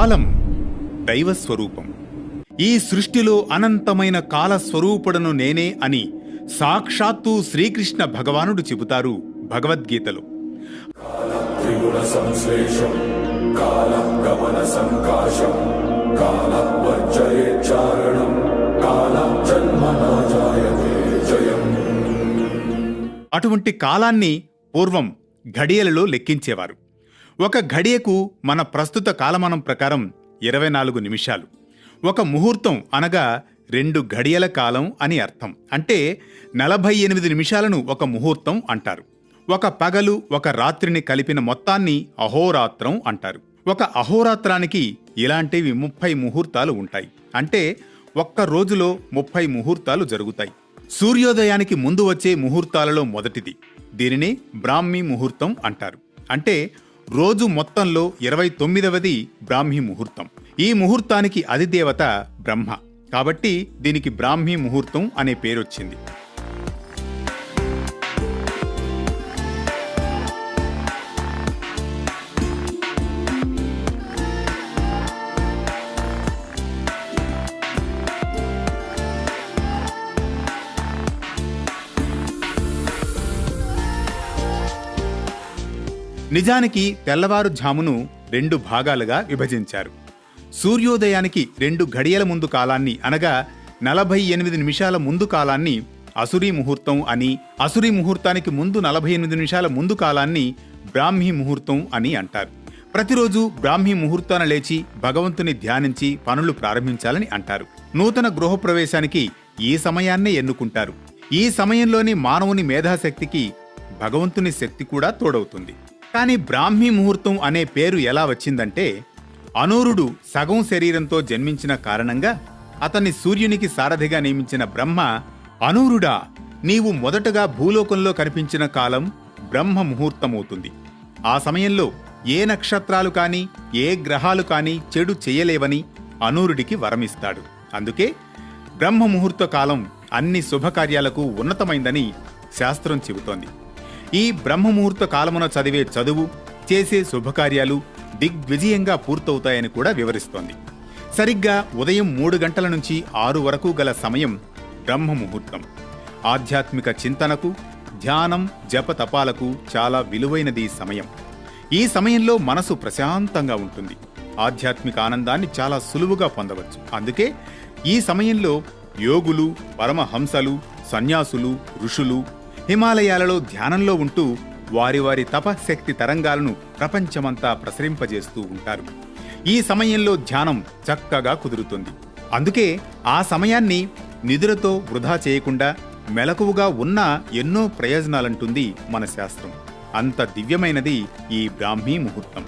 కాలం దైవస్వరూపం. ఈ సృష్టిలో అనంతమైన కాలస్వరూపుడను నేనే అని సాక్షాత్తు శ్రీకృష్ణ భగవానుడు చెబుతారు భగవద్గీతలో. అటువంటి కాలాన్ని పూర్వం ఘడియలలో లెక్కించేవారు. ఒక ఘడియకు మన ప్రస్తుత కాలమానం ప్రకారం 24 నిమిషాలు. ఒక ముహూర్తం అనగా 2 ఘడియల కాలం అని అర్థం. అంటే 48 నిమిషాలను ఒక ముహూర్తం అంటారు. ఒక పగలు ఒక రాత్రిని కలిపిన మొత్తాన్ని అహోరాత్రం అంటారు. ఒక అహోరాత్రానికి ఇలాంటివి 30 ముహూర్తాలు ఉంటాయి. అంటే ఒక్క రోజులో 30 ముహూర్తాలు జరుగుతాయి. సూర్యోదయానికి ముందు వచ్చే ముహూర్తాలలో మొదటిది. దీనిని బ్రాహ్మీ ముహూర్తం అంటారు. అంటే రోజు మొత్తంలో 29వది బ్రాహ్మీ ముహూర్తం. ఈ ముహూర్తానికి అధిదేవత బ్రహ్మ. కాబట్టి దీనికి బ్రాహ్మీ ముహూర్తం అనే పేరొచ్చింది. నిజానికి తెల్లవారుఝామును 2 భాగాలుగా విభజించారు. సూర్యోదయానికి 2 ఘడియల ముందు కాలాన్ని అనగా 48 నిమిషాల ముందు కాలాన్ని అసురీ ముహూర్తం అని, అసురీ ముహూర్తానికి ముందు 48 నిమిషాల ముందు కాలాన్ని బ్రాహ్మీ ముహూర్తం అని అంటారు. ప్రతిరోజు బ్రాహ్మీ ముహూర్తాన లేచి భగవంతుని ధ్యానించి పనులు ప్రారంభించాలని అంటారు. నూతన గృహప్రవేశానికి ఈ సమయాన్నే ఎన్నుకుంటారు. ఈ సమయంలోని మానవుని మేధాశక్తికి భగవంతుని శక్తి కూడా తోడవుతుంది. కానీ బ్రాహ్మీ ముహూర్తం అనే పేరు ఎలా వచ్చిందంటే, అనూరుడు సగం శరీరంతో జన్మించిన కారణంగా అతన్ని సూర్యునికి సారథిగా నియమించిన బ్రహ్మ, అనూరుడా, నీవు మొదటగా భూలోకంలో కనిపించిన కాలం బ్రహ్మ ముహూర్తమవుతుంది. ఆ సమయంలో ఏ నక్షత్రాలు కాని ఏ గ్రహాలు కాని చెడు చేయలేవని అనూరుడికి వరమిస్తాడు. అందుకే బ్రహ్మ ముహూర్త కాలం అన్ని శుభకార్యాలకు ఉన్నతమైందని శాస్త్రం చెబుతోంది. ఈ బ్రహ్మముహూర్త కాలమున చదివే చదువు, చేసే శుభకార్యాలు దిగ్విజయంగా పూర్తవుతాయని కూడా వివరిస్తోంది. సరిగ్గా ఉదయం 3 గంటల నుంచి 6 వరకు గల సమయం బ్రహ్మముహూర్తం. ఆధ్యాత్మిక చింతనకు, ధ్యానం, జప తపాలకు చాలా విలువైనది సమయం. ఈ సమయంలో మనసు ప్రశాంతంగా ఉంటుంది. ఆధ్యాత్మిక ఆనందాన్ని చాలా సులువుగా పొందవచ్చు. అందుకే ఈ సమయంలో యోగులు, పరమహంసలు, సన్యాసులు, ఋషులు హిమాలయాలలో ధ్యానంలో ఉంటూ వారి వారి తపశక్తి తరంగాలను ప్రపంచమంతా ప్రసరింపజేస్తూ ఉంటారు. ఈ సమయంలో ధ్యానం చక్కగా కుదురుతుంది. అందుకే ఆ సమయాన్ని నిద్రతో వృధా చేయకుండా మెలకువగా ఉన్న ఎన్నో ప్రయోజనాలంటుంది మన శాస్త్రం. అంత దివ్యమైనది ఈ బ్రాహ్మీ ముహూర్తం.